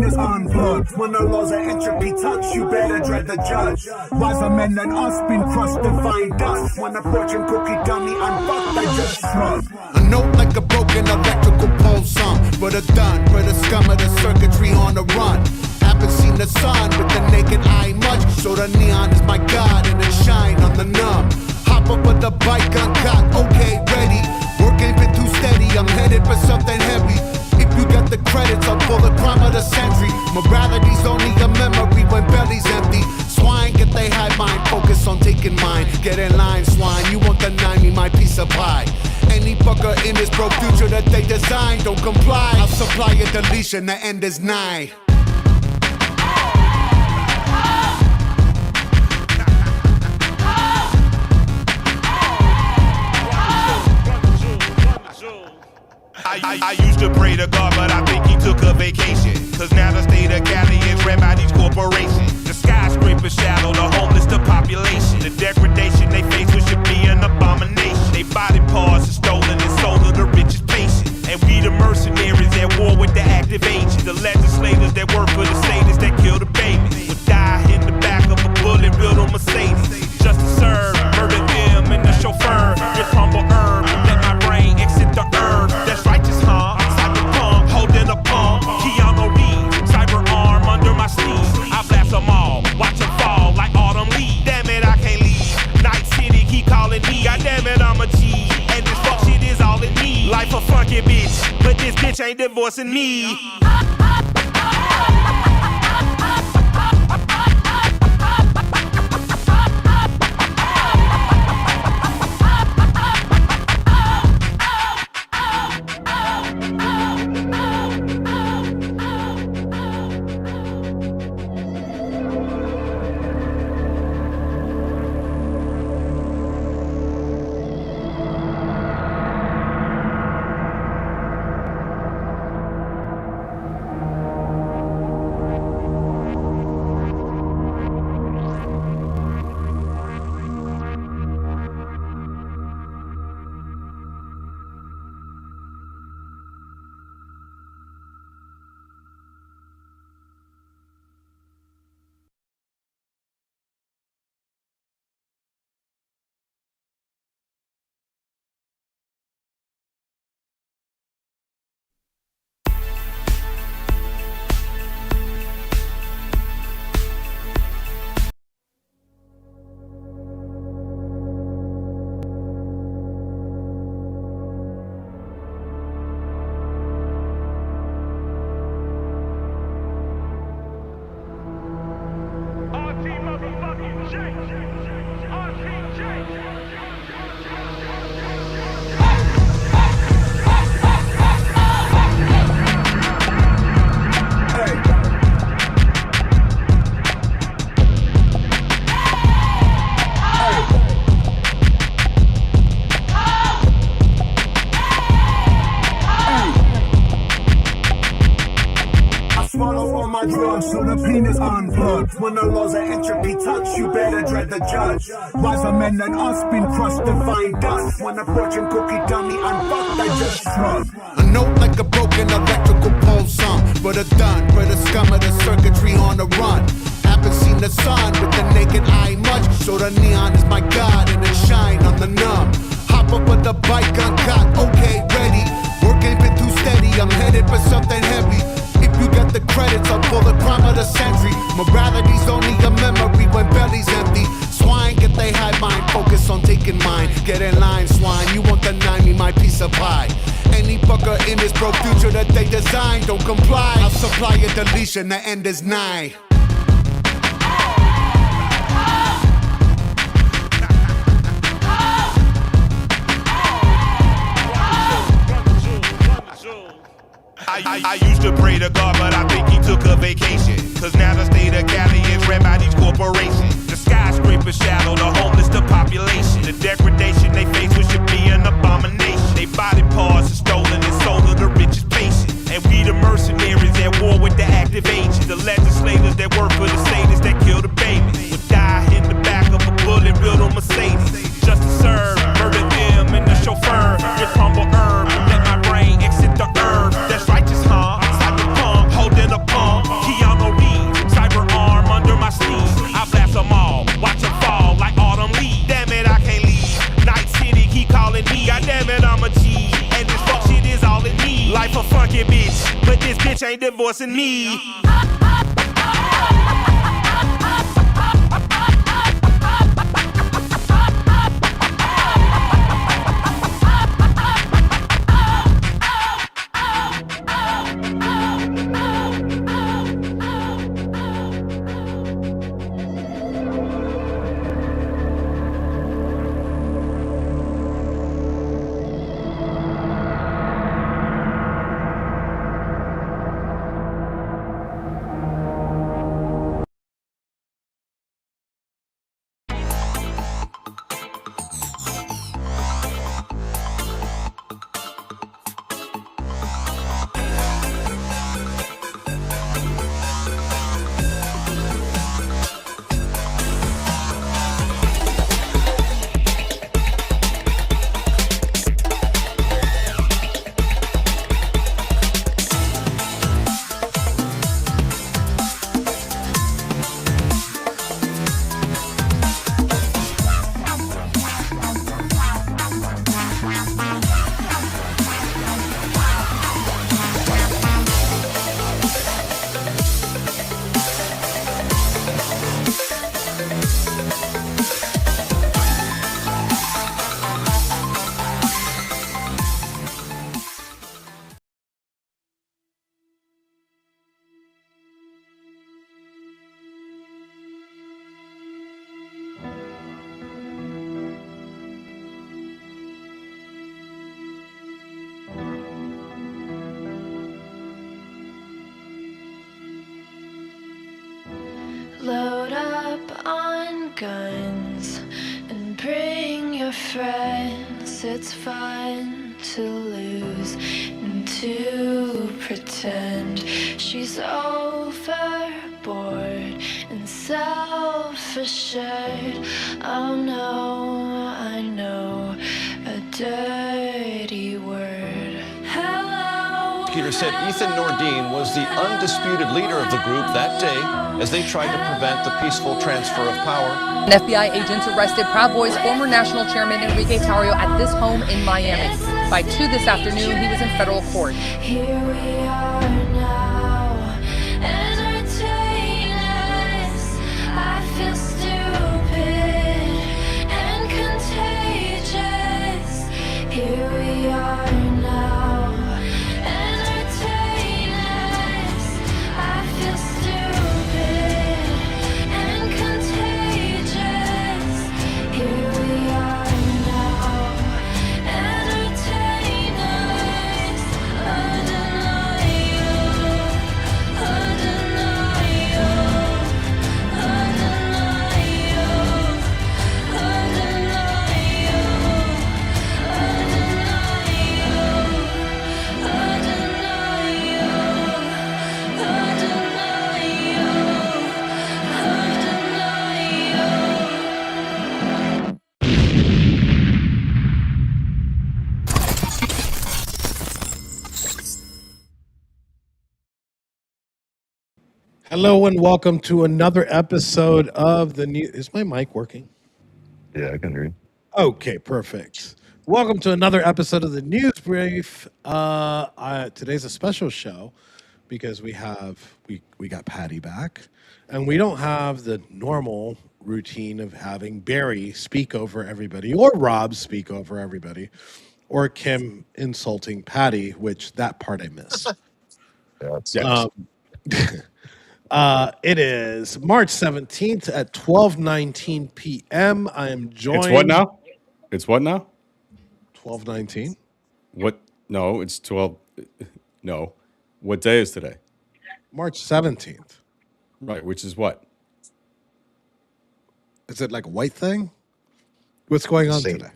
penis unplugged. When the laws of entropy touch, you better dread the judge. Wiser men than us been crushed to find dust. When a fortune cookie dummy unfucked, I just shrug. A note like a broken electrical pole song. But a done, for the scum of the circuitry on the run. Haven't seen the sun with the naked eye much. So the neon is my god and it shine on the numb. Hop up with the bike uncocked, okay, ready. Work ain't been too steady, I'm headed for something heavy. If you got the credits, I'll pull the crime of the century. Morality's only a memory when belly's empty. Swine get they high mind, focus on taking mine. Get in line, swine, you won't deny me my piece of pie. Any fucker in this broke future that they design, don't comply. I'll supply a deletion, the end is nigh. I used to pray to God, but I think he took a vacation. Cause now the state of Cali is ran by these corporations. The skyscrapers shallow, the homeless, the population. The degradation they face, which should be an abomination. They body parts are stolen and soul of the richest patient. And we the mercenaries at war with the active agents. The legislators that work for the sadists that kill the babies. Would die in the back of a bullet built on Mercedes. Just to serve, murder them and the chauffeur. With humble herb, let my brain exit the herb. That's righteous, huh? Cyberpunk, holding a palm. Keanu Reeves, cyber arm under my sleeve. I blast them all, watch them fall like autumn leaves. Damn it, I can't leave. Night City keep calling me. God damn it, I'm a G. And this fuck shit is all it needs. Life a funky bitch, but this bitch ain't divorcing me. So the penis unplugged. When the laws of entropy touch, you better dread the judge. Wiser men than us been crushed to find dust. When a fortune cookie dummy unfucked, I just shrug. A note like a broken electrical pole song. But a done, for the scum of the circuitry on the run. Haven't seen the sun with the naked eye much. So the neon is my god and it shine on the numb. Hop up with the bike uncocked, okay, ready. Work ain't been too steady, I'm headed for something heavy. If you got the credits, I'll pull the crime of the century. Morality's only a memory when belly's empty. Swine get they high mind, focus on taking mine. Get in line, swine, you won't deny me my piece of pie. Any fucker in this broke future that they design, don't comply. I'll supply a deletion, the end is nigh. I used to pray to God, but I think he took a vacation. Cause now the state of Cali is ran by these corporations. The skyscrapers shallow, the homeless, the population. The degradation they face, which should be an abomination. They body parts are stolen and soul of the richest patient. And we the mercenaries at war with the active agents. The legislators that work for the sadists that kill the babies. Would die in the back of a bullet built on Mercedes. Just to serve, murder them and the chauffeur. With humble herb, let my brain exit the herb. That's righteous, huh? Cyberpunk, holding a pump. divorcing me. Load up on guns and bring your friends. It's fun to lose and to pretend she's overboard and self-assured. Oh no, I know a dirty word. Hello. Peter said Ethan Nordine was the undisputed leader of the group that day as they tried to prevent the peaceful transfer of power. FBI agents arrested Proud Boys former national chairman Enrique Tarrio at this home in Miami. By 2 this afternoon, he was in federal court. Here we are now, entertain us. I feel stupid and contagious. Here we are now, entertain us. I feel stupid and contagious. Here we are now, entertain us. Hello and welcome to another episode of the new. Is my mic working? Yeah, I can hear you. Okay, perfect. Welcome to another episode of the NewsBrief. Today's a special show because we got Patty back, and we don't have the normal routine of having Barry speak over everybody or Rob speak over everybody or Kim insulting Patty, which that part I miss. Yeah, it sucks. It is March 17th at 12:19 p.m. I am joined. It's what now? It's what now? 12:19. What? No, it's 12. No. What day is today? March 17th. Right, which is what? Is it like a white thing? What's going on Saint- today?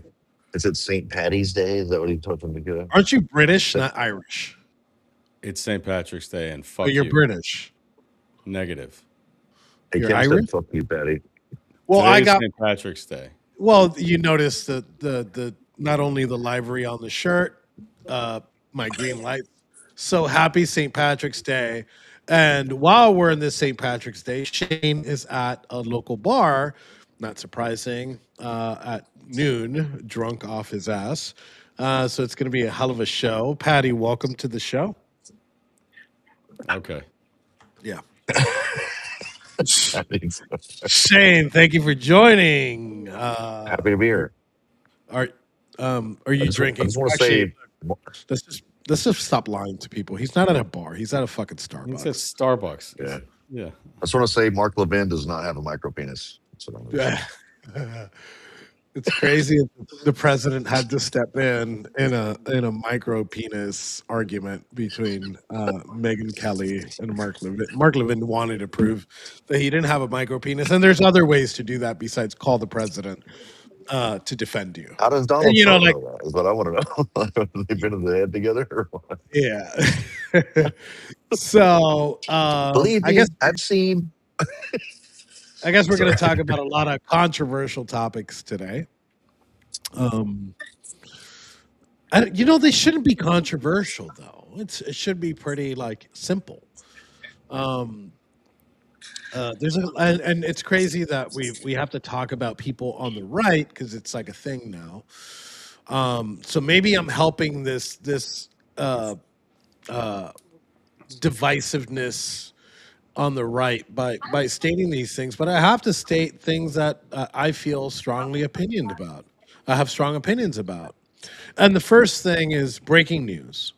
Is it St. Patty's Day? Is that what he told them to get? Aren't you British, not Irish? It's St. Patrick's Day, and fuck But you're you. British. Negative. Hey, You're Kim Irish? said, fuck you, Patty. Well, Today I is got. St. Patrick's Day. Well, you notice the not only the livery on the shirt, my green lights. So happy St. Patrick's Day. And while we're in this St. Patrick's Day, Shane is at a local bar, not surprising, at noon, drunk off his ass. So it's going to be a hell of a show. Patty, welcome to the show. Okay. Yeah. I think so. Shane, thank you for joining. Happy to be here. Are are I you just drinking? want to Actually, say, let's just stop lying to people. He's not at a bar. He's at a fucking It's at Starbucks. Starbucks. yeah, Yeah. I just want to say, Mark Levin does not have a micro penis. That's what I'm gonna say. It's crazy. The president had to step in a micro penis argument between Megyn Kelly and Mark Levin. Mark Levin wanted to prove that he didn't have a micro penis, and there's other ways to do that besides call the president to defend you. How does And, Donald Trump know that? Is what I want to know. Have they been in the head together or what? yeah. So Believe I guess me, I've seen. we're going to Sorry. talk about a lot of controversial topics today. They shouldn't be controversial though. It should be pretty like simple. And it's crazy that we have to talk about people on the right because it's like a thing now. So maybe I'm helping this divisiveness on the right by stating these things, but I have to state things that I feel strongly opinioned about. I have strong opinions about. And the first thing is breaking news.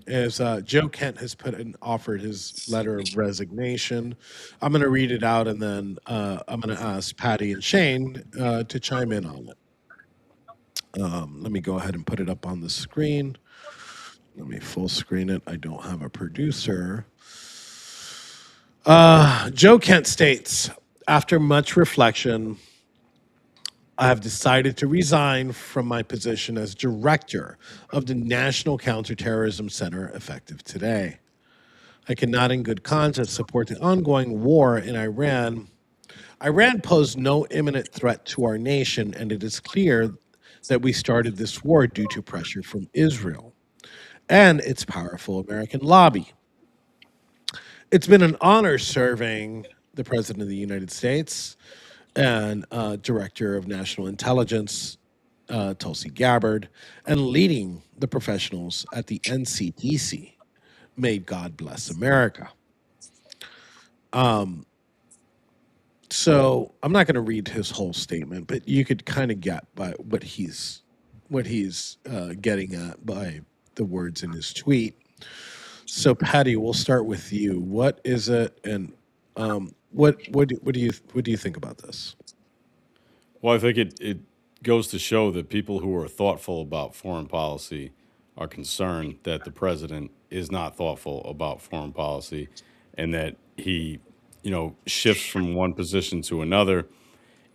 Is Joe Kent has offered his letter of resignation. I'm going to read it out, and then I'm going to ask Patty and Shane to chime in on it. Let me go ahead and put it up on the screen. Let me full screen it. I don't have a producer. Joe Kent states, after much reflection, I have decided to resign from my position as director of the National Counterterrorism Center effective today. I cannot in good conscience support the ongoing war in Iran. Iran posed no imminent threat to our nation, and it is clear that we started this war due to pressure from Israel and its powerful American lobby. It's been an honor serving the President of the United States and Director of National Intelligence, Tulsi Gabbard, and leading the professionals at the NCDC. May God bless America. So I'm not going to read his whole statement, but you could kind of get by what he's getting at by the words in his tweet. So Patty, we'll start with you. What is it, and what do you think about this? Well, I think it goes to show that people who are thoughtful about foreign policy are concerned that the president is not thoughtful about foreign policy and that he, shifts from one position to another.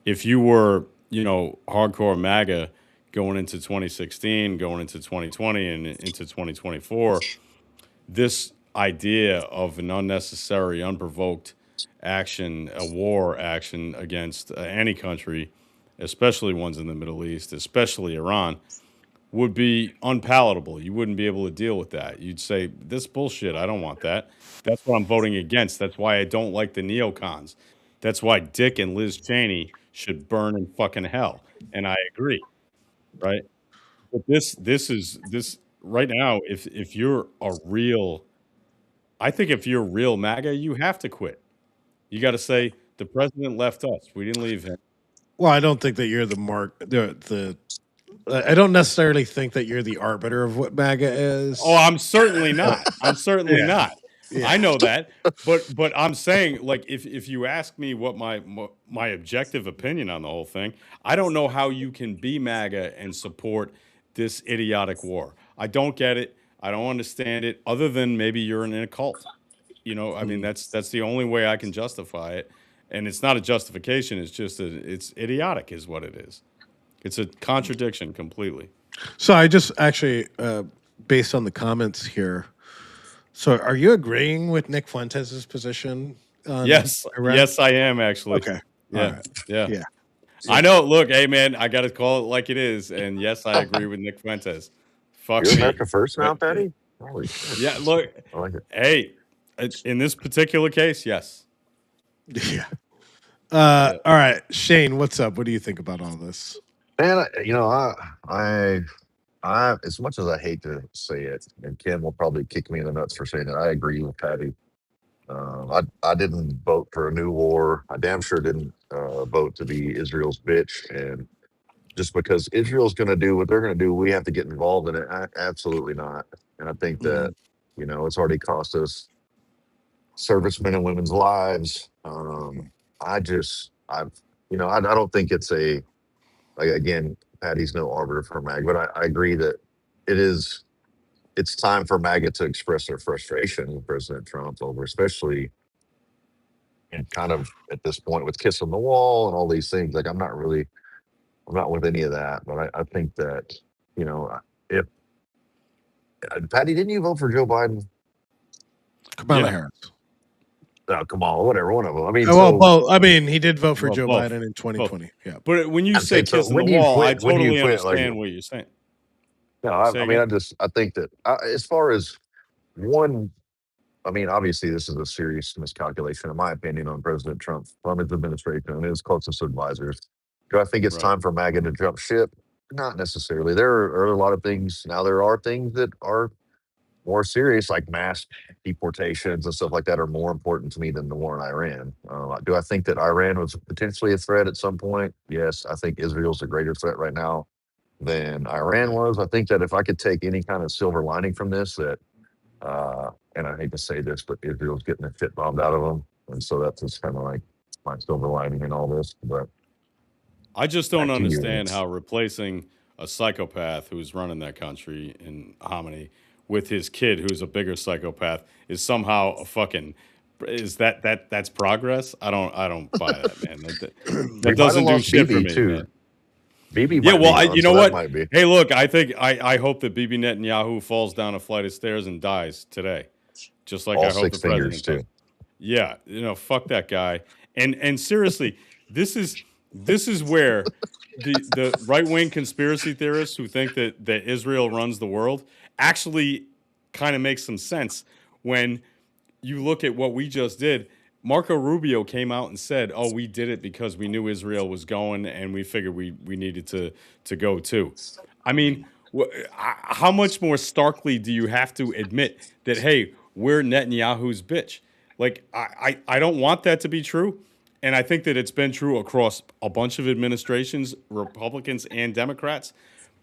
If you were, hardcore MAGA going into 2016, going into 2020, and into 2024, this idea of an unnecessary, unprovoked action, a war action against any country, especially ones in the Middle East, especially Iran, would be unpalatable. You wouldn't be able to deal with that. You'd say, this bullshit, I don't want that. That's what I'm voting against. That's why I don't like the neocons. That's why Dick and Liz Cheney should burn in fucking hell. And I agree, right? But this right now, if you're a real, I think if you're real MAGA, you have to quit. You got to say, the president left us. We didn't leave him. Well, I don't think that you're the I don't necessarily think that you're the arbiter of what MAGA is. Oh, I'm certainly not. I'm certainly Yeah. not. Yeah. I know that, but I'm saying, like, if you ask me what my objective opinion on the whole thing, I don't know how you can be MAGA and support this idiotic war. I don't get it. I don't understand it. Other than maybe you're in a cult. I mean, that's the only way I can justify it. And it's not a justification. It's just it's idiotic, is what it is. It's a contradiction completely. So I just actually, based on the comments here, so are you agreeing with Nick Fuentes' position? Yes, Iran? yes, I am actually. Okay. Yeah, All right. yeah, Yeah. I know. Look, hey man, I got to call it like it is. And yes, I agree with Nick Fuentes. Fuck You're me. America first now, But, Patty? Holy shit. yeah, look, I like it. hey, in this particular case, yes. Yeah. All right, Shane, what's up? What do you think about all this? Man, I as much as I hate to say it, and Ken will probably kick me in the nuts for saying it, I agree with Patty. I didn't vote for a new war. I damn sure didn't vote to be Israel's bitch. And just because Israel's going to do what they're going to do, we have to get involved in it. Absolutely not. And I think that, it's already cost us servicemen and women's lives. I don't think it's again, Patty's no arbiter for MAG, but I agree that it's time for MAGA to express their frustration with President Trump over, especially and kind of at this point with kissing the wall and all these things. Like I'm not with any of that, but I think that if Patty, didn't you vote for Joe Biden? Kamala Yeah. Harris. Kamala, whatever, one of them. I mean, he did vote for Well, Joe both. Biden in 2020. Yeah. But when you I'm say saying, so kissing when the do you wall, I quit? When do you totally quit? Like, understand what you're saying. no, Say I mean, again? I think that as far as one, I mean, obviously, this is a serious miscalculation, in my opinion, on President Trump from his administration and his closest advisors. Do I think it's Right. time for MAGA to jump ship? Not necessarily. There are a lot of things. Now, there are things that are more serious, like mass deportations and stuff like that, are more important to me than the war in Iran. Do I think that Iran was potentially a threat at some point? Yes. I think Israel's a greater threat right now than Iran was. I think that if I could take any kind of silver lining from this, that and I hate to say this, but Israel's getting the shit bombed out of them, and so that's just kind of like my silver lining in all this. But I just don't back to you, understand Lance. how replacing a psychopath who's running that country in Hominy with his kid who's a bigger psychopath is somehow a fucking that's progress? I don't buy that, man. That We might have doesn't do lost shit for BB me, man. too. BB Yeah, might well, be gone, you know so that what? might be Hey, look, I hope that Bibi Netanyahu falls down a flight of stairs and dies today, just like all I hope the six fingers president does. too. Yeah, fuck that guy. And seriously, this is where the right wing conspiracy theorists who think that Israel runs the world actually kind of makes some sense when you look at what we just did. Marco Rubio came out and said, "Oh, we did it because we knew Israel was going, and we figured we needed to go too." I mean, how much more starkly do you have to admit that? Hey, we're Netanyahu's bitch. Like, I don't want that to be true, and I think that it's been true across a bunch of administrations, Republicans and Democrats.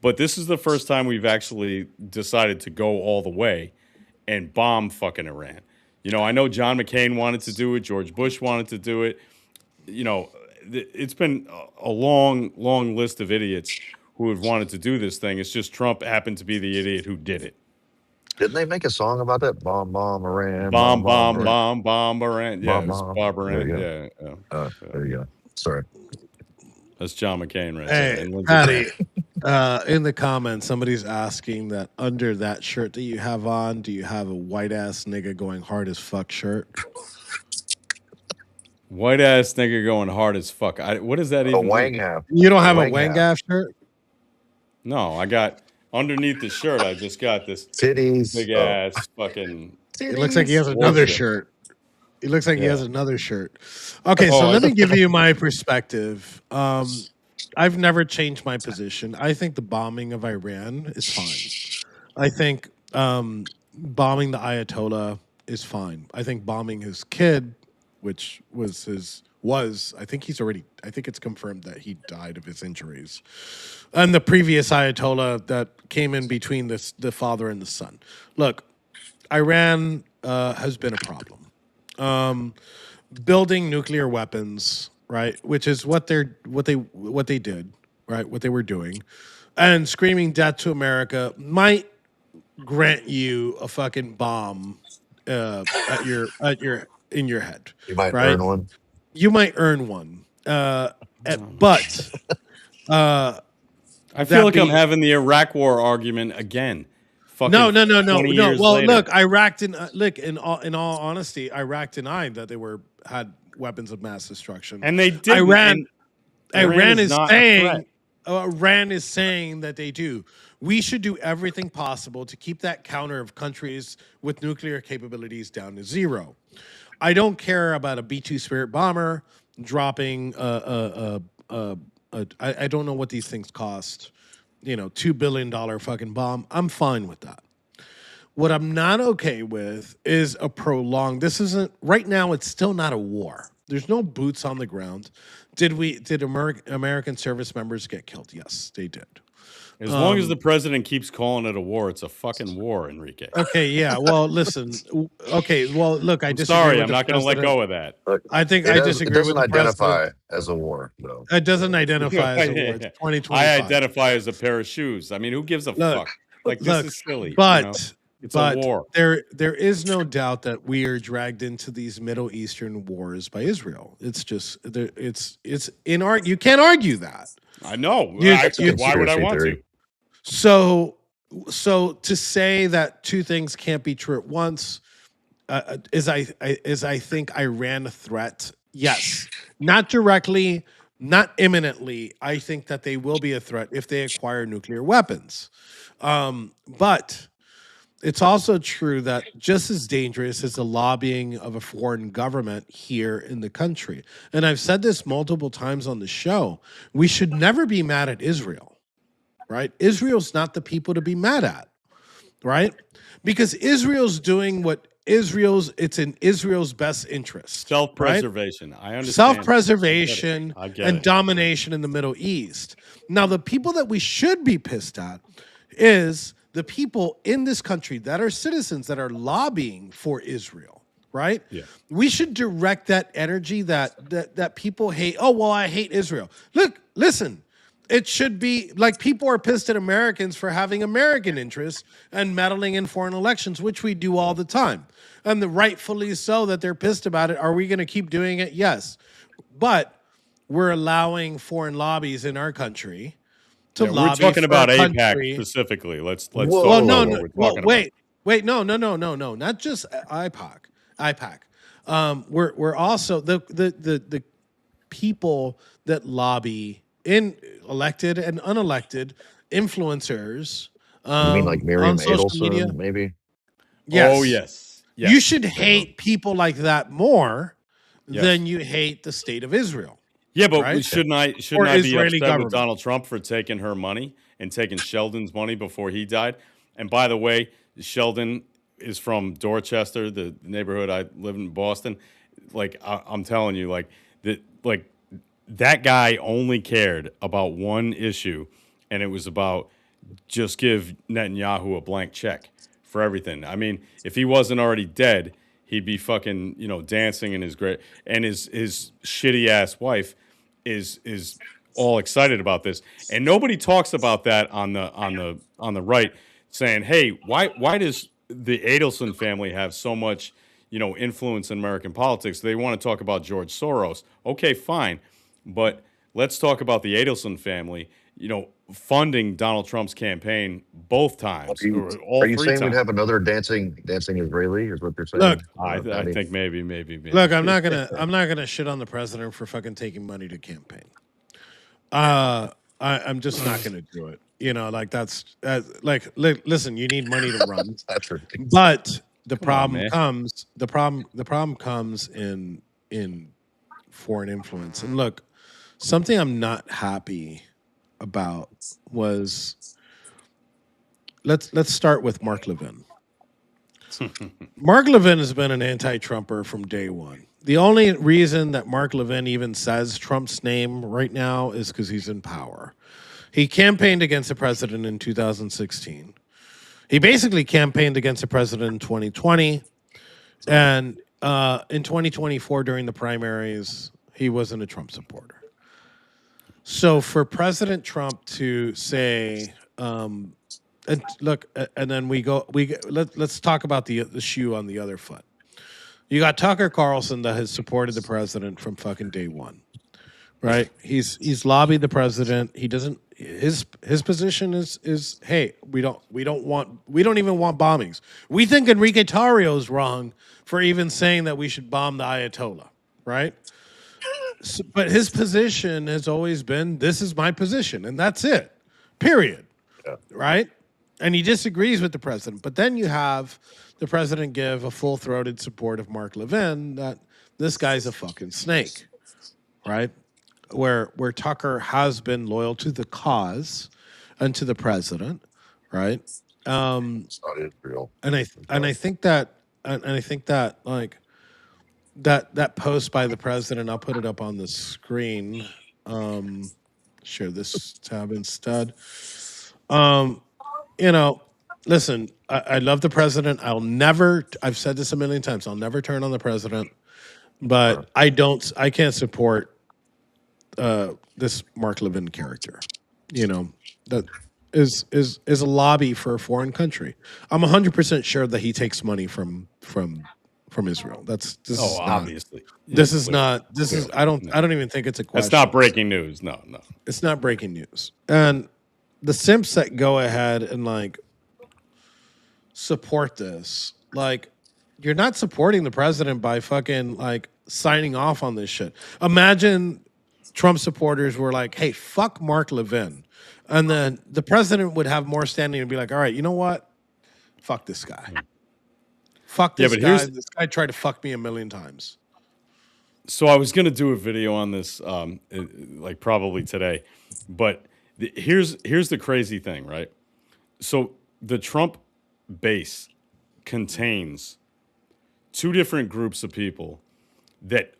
But this is the first time we've actually decided to go all the way and bomb fucking Iran. I know John McCain wanted to do it. George Bush wanted to do it. It's been a long, long list of idiots who have wanted to do this thing. It's just Trump happened to be the idiot who did it. Didn't they make a song about that? Bomb, bomb, Iran, Bomb, bomb, bomb, bomb, Iran, bomb, bomb, Iran. Yeah, bomb, it was bomb. Bob There you Iran. go. Yeah, yeah. There you go. Sorry. That's John McCain right there. Hey, And Lindsey Patty, Graham. in the comments, somebody's asking that under that shirt that you have on, do you have a white ass nigga going hard as fuck shirt? White ass nigga going hard as fuck. What does that A even wang mean? half. You don't have a Wang half. Wangaf shirt? No, I got underneath the shirt. I just got this Titties. big ass fucking It looks like he has Titties. another bullshit. shirt. It looks like he has Yeah. another shirt. Okay, so Oh, let me give you my perspective. I've never changed my position. I think the bombing of Iran is fine. I think bombing the Ayatollah is fine. I think bombing his kid, which I think it's confirmed that he died of his injuries. And the previous Ayatollah that came in between the father and the son. Look, Iran has been a problem. Building nuclear weapons, right? Which is what they did, right? What they were doing, and screaming death to America might grant you a fucking bomb in your head. You might right? earn one. You might earn one, but I feel like I'm being- having the Iraq War argument again. Fucking no. 20 years Well, later. look, Iraq in all honesty, Iraq denied that they had weapons of mass destruction, And they did. Iran is not a saying threat. Iran is saying that they do. We should do everything possible to keep that counter of countries with nuclear capabilities down to zero. I don't care about a B-2 Spirit bomber dropping I don't know what these things cost. $2 billion fucking bomb. I'm fine with that. What I'm not okay with is a prolonged. This isn't right now. It's still not a war. There's no boots on the ground. Did American service members get killed? Yes, they did. As long as the president keeps calling it a war, it's a fucking war, Enrique. Okay, yeah. Well, listen. Okay, well, look. I I'm disagree sorry, with I'm the not going to let president. go of that. Look, I think it I does- disagree It doesn't with the identify president. as a war, though. It doesn't identify as a war. It's 2025. I identify as a pair of shoes. I mean, who gives a Look, fuck? Like, look, this is silly. But It's a war. there is no doubt that we are dragged into these Middle Eastern wars by Israel. It's just it's in art. You can't argue that. I know. Why would I want to? So to say that two things can't be true at once is I think Iran a threat. Yes, not directly, not imminently. I think that they will be a threat if they acquire nuclear weapons. But it's also true that just as dangerous is the lobbying of a foreign government here in the country. And I've said this multiple times on the show. We should never be mad at Israel, right? Israel's not the people to be mad at, right? Because Israel's doing what it's in Israel's best interest. Self-preservation. I understand. Self-preservation I get and it. domination in the Middle East. Now, the people that we should be pissed at is the people in this country that are citizens that are lobbying for Israel, right? Yeah. We should direct that energy that people hate. Oh, well, I hate Israel. Look, listen, it should be like people are pissed at Americans for having American interests and meddling in foreign elections, which we do all the time. And rightfully so that they're pissed about it. Are we going to keep doing it? Yes. But we're allowing foreign lobbies in our country to lobby we're talking for about our APAC country. specifically. Let's Whoa. talk Well, about no, what no. we're Well, talking wait, no, not just IPAC. We're also the people that lobby in elected and unelected influencers. You mean like Miriam on social media. Adelson, maybe? Yes. Oh, yes. You should hate people like that more Yes. than you hate the state of Israel. Yeah, but right? shouldn't I Or be Israeli upset government. with Donald Trump for taking her money and taking Sheldon's money before he died? And by the way, Sheldon is from Dorchester, the neighborhood I live in Boston. Like I'm telling you, that guy only cared about one issue, and it was about just give Netanyahu a blank check for everything. I mean, if he wasn't already dead, he'd be fucking, dancing in his his shitty ass wife is all excited about this. And nobody talks about that on the right, saying, "Hey, why does the Adelson family have so much, influence in American politics? They want to talk about George Soros." Okay, fine. But let's talk about the Adelson family, funding Donald Trump's campaign both times. Or all Are you three saying times. we'd have another dancing Israeli? Is what you're saying? Look, I think maybe. Look, I'm not gonna shit on the president for fucking taking money to campaign. I'm just not gonna do it. That's listen, you need money to run, That's ridiculous. but the on, problem man. comes. The problem comes in foreign influence. And look, something I'm not happy about was let's start with Mark Levin. Mark Levin has been an anti-Trumper from day one. The only reason that Mark Levin even says Trump's name right now is because he's in power. He campaigned against the president in 2016. He basically campaigned against the president in 2020. And in 2024, during the primaries, he wasn't a Trump supporter. So for President Trump to say, and look, and then let's talk about the shoe on the other foot. You got Tucker Carlson that has supported the president from fucking day one, right? He's lobbied the president. He doesn't. His position is hey, we don't even want bombings. We think Enrique Tarrio is wrong for even saying that we should bomb the Ayatollah, right? So, but his position has always been, this is my position, and that's it, period, right? And he disagrees with the president. But then you have the president give a full-throated support of Mark Levin that this guy's a fucking snake, right? Where Tucker has been loyal to the cause and to the president, right? It's not Israel. And I think that and I think that like that post by the president, I'll put it up on the screen. Um, Share this tab instead. Um, you know, listen, I love the president. I've said this a million times, I'll never turn on the president, but I can't support this Mark Levin character. You know, that is a lobby for a foreign country. I'm 100% sure that he takes money from Israel. Oh, obviously. Yeah, This is clearly. not this is Clearly. I don't even think it's a That's question. not breaking news. No, no. It's not breaking news. And the simps that go ahead and like support this, like you're not supporting the president by fucking like signing off on this shit. Imagine Trump supporters were like, "Hey, fuck Mark Levin," and then the president would have more standing and be like, "All right, you know what? Fuck this guy. Fuck Yeah, this but guy. here's This guy tried to fuck me a million times." so I was gonna do a video on this, like probably today, but here's the crazy thing, right? So the Trump base contains two different groups of people that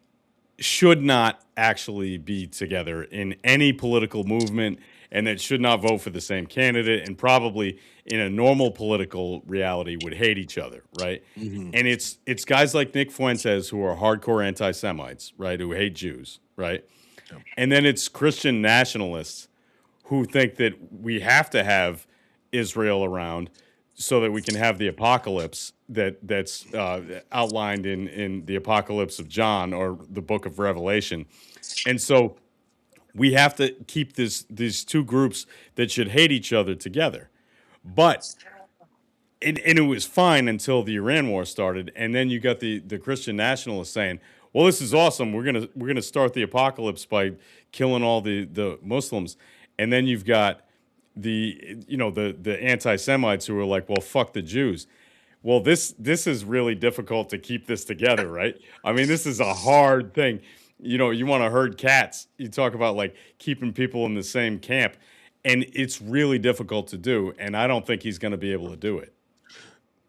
should not actually be together in any political movement and that should not vote for the same candidate and probably in a normal political reality would hate each other, right? Mhm. And it's guys like Nick Fuentes who are hardcore anti-Semites, right, who hate Jews, right? And then it's Christian nationalists who think that we have to have Israel around so that we can have the apocalypse that's outlined in the Apocalypse of John or the Book of Revelation, and so we have to keep these two groups that should hate each other together. But and it was fine until the Iran war started, and then you got the Christian nationalists saying, "Well, this is awesome. We're gonna start the apocalypse by killing all the Muslims," and then you've got the anti-Semites who are like, "Well, fuck the Jews." Well, this is really difficult to keep this together, right? I mean, this is a hard thing. You want to herd cats. You talk about like keeping people in the same camp, and it's really difficult to do. And I don't think he's going to be able to do it.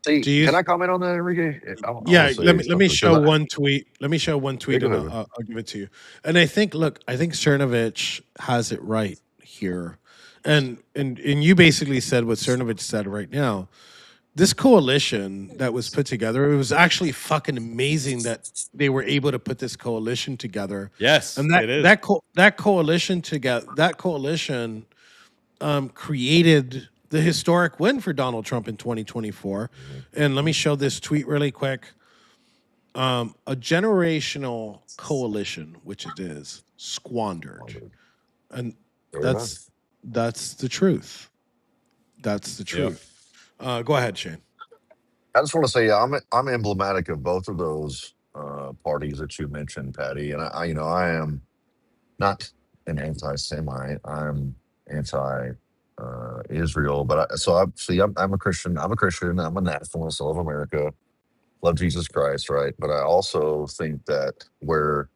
See, Do you? can I comment on that, Enrique? I want Yeah, to say let me something show because one tweet. Let me show one tweet, go and ahead, man. I'll give it to you. And I think, look, I think Cernovich has it right here, and you basically said what Cernovich said right now. This coalition that was put together, it was actually fucking amazing that they were able to put this coalition together. Yes, And it is. that coalition created the historic win for Donald Trump in 2024. And let me show this tweet really quick. A generational coalition, which it is, squandered, and Very well. that's the truth. That's the Yep. truth. Go ahead, Shane. I just want to say, yeah, I'm emblematic of both of those parties that you mentioned, Patty. And I am not an anti-Semite. I'm anti Israel. But I'm a Christian. I'm a Christian. I'm a nationalist. I love America. Love Jesus Christ, right? But I also think that where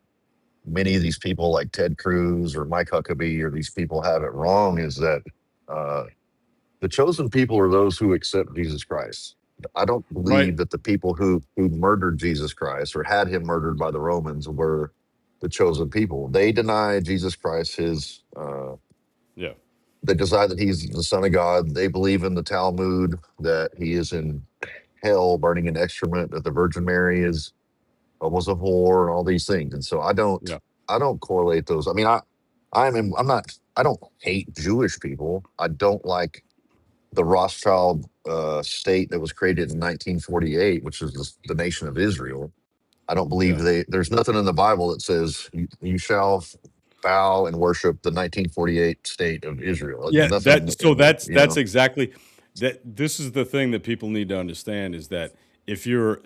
many of these people, like Ted Cruz or Mike Huckabee, or these people have it wrong, is that uh, the chosen people are those who accept Jesus Christ. I don't Right. believe that the people who murdered Jesus Christ or had him murdered by the Romans were the chosen people. They deny Jesus Christ his. Yeah. They decide that he's the Son of God. They believe in the Talmud that he is in hell, burning in excrement. That the Virgin Mary is was a whore, and all these things. And so Yeah. I don't correlate those. I mean, I'm not. I don't hate Jewish people. I don't like the Rothschild state that was created in 1948, which is the nation of Israel. I don't believe Yeah. there's nothing in the Bible that says you shall bow and worship the 1948 state of Israel. Yeah, Nothing that's exactly that. This is the thing that people need to understand is that if you're,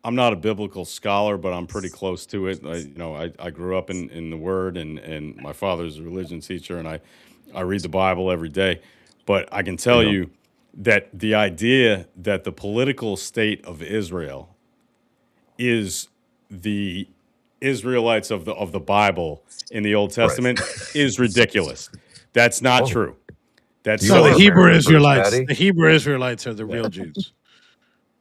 I'm not a biblical scholar, but I'm pretty close to it. I grew up in the Word, and my father's a religion teacher, and I read the Bible every day. But I can tell you know, you that the idea that the political state of Israel is the Israelites of the Bible in the Old right. Testament is ridiculous. That's not Oh, true. That's You So are the Hebrew American first, Israelites, Patty. the Hebrew Israelites are the real Jews.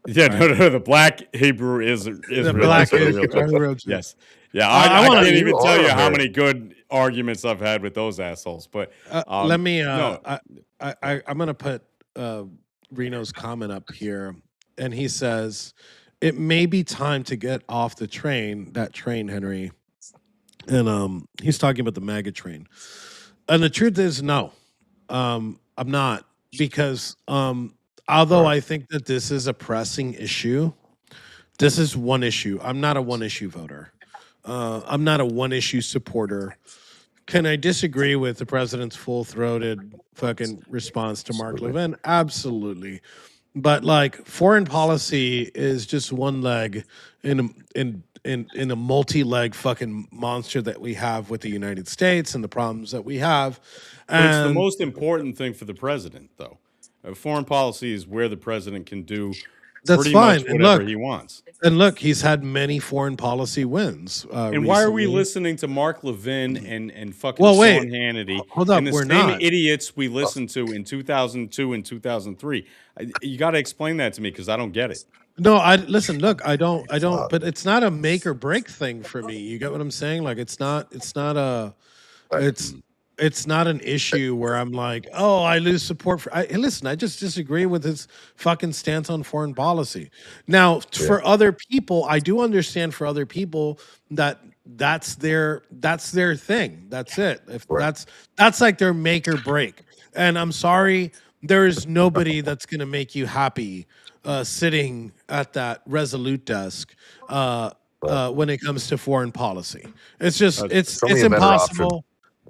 Yeah, no, the black Hebrew The Israelites black are the real are Jews. the real Jews. Yes. Yeah, I I want can't to. You even tell are you how American. many good arguments I've had with those assholes. But Let me. no, I'm gonna put Reno's comment up here, and he says, "It may be time to get off the train. That train, Henry." And he's talking about the MAGA train. And the truth is, no, I'm not, because although Right. I think that this is a pressing issue, this is one issue. I'm not a one issue voter. I'm not a one issue supporter. Can I disagree with the president's full throated fucking response to Mark Absolutely. Levin? Absolutely. But like, foreign policy is just one leg in a multi-leg fucking monster that we have with the United States and the problems that we have. but it's the And most important thing for the president, though. Foreign policy is where the president can do that's pretty much fine. whatever he wants. And look, he's had many foreign policy wins And why are we recently. listening to Mark Levin and fucking Well, wait, Sean Hannity hold and up, the we're same not. idiots we listened to in 2002 and 2003? You got to explain that to me because I don't get it. No, I listen. Look, I don't. not. But it's not a make or break thing for me. You get what I'm saying? Like, it's not. Right. It's it's not an issue where I'm like, oh, I lose support for. Listen, I just disagree with his fucking stance on foreign policy. Now, Yeah. for other people, I do understand for other people that that's their thing. That's it. If Right. that's like their make or break. And I'm sorry, there is nobody that's gonna make you happy sitting at that Resolute desk Right. when it comes to foreign policy. It's just Show me it's a better option. impossible.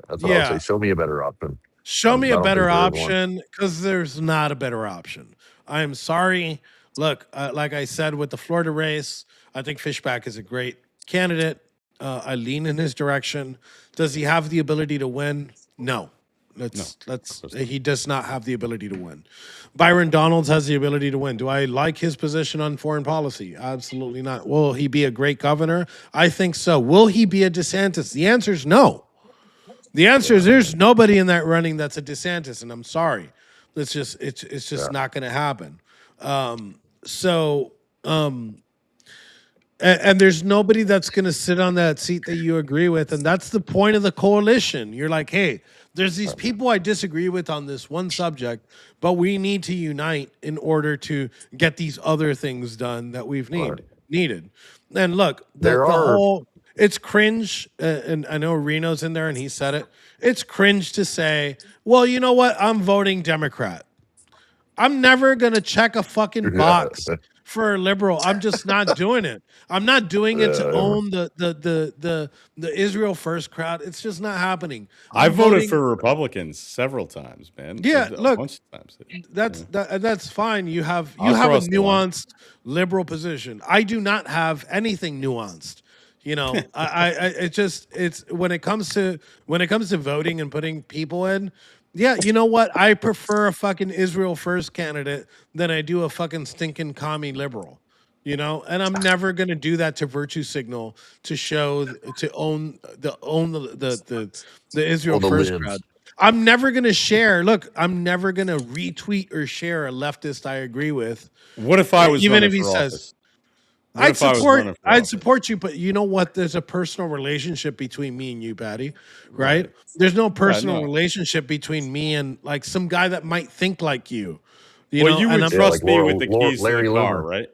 That's what I would say. Yeah, Show me a better option. show me I a don't better think there is one. option, because there's not a better option. I'm sorry. Look, like I said with the Florida race, I think Fishback is a great candidate. I lean in his direction. Does he have the ability to win? No. He does not have the ability to win. Byron Donalds has the ability to win. Do I like his position on foreign policy? Absolutely not. Will he be a great governor? I think so. Will he be a DeSantis? The answer is no. The answer is there's nobody in that running that's a DeSantis, and I'm sorry. It's just not going to happen. So and there's nobody that's going to sit on that seat that you agree with, and that's the point of the coalition. You're like, hey, there's these people I disagree with on this one subject, but we need to unite in order to get these other things done that we've needed. And look, There the are whole, it's cringe, and I know Reno's in there and he said it. It's cringe to say, well, you know what? I'm voting Democrat. I'm never going to check a fucking box for a liberal. I'm just not doing it. I'm not doing it to own the Israel first crowd. It's just not happening. I I'm voted voting- for Republicans several times, man. Yeah, A look, bunch of times. that's fine. You have I'll a cross the line. nuanced liberal position. I do not have anything nuanced. You know, it's when it comes to voting and putting people in. Yeah, you know what? I prefer a fucking Israel first candidate than I do a fucking stinking commie liberal. You know, and I'm never gonna do that to virtue signal to show to own the Israel the first libs. crowd. I'm never gonna share. Look, I'm never gonna retweet or share a leftist I agree with. What if I was even running if he for says, office? What if I was running for I'd office? support you, but you know what? There's a personal relationship between me and you, Patty. Right? There's no personal no. relationship between me and like some guy that might think like you. Well, know, you and would I'm- trust like me with the keys to Larry the car, Loomer. right?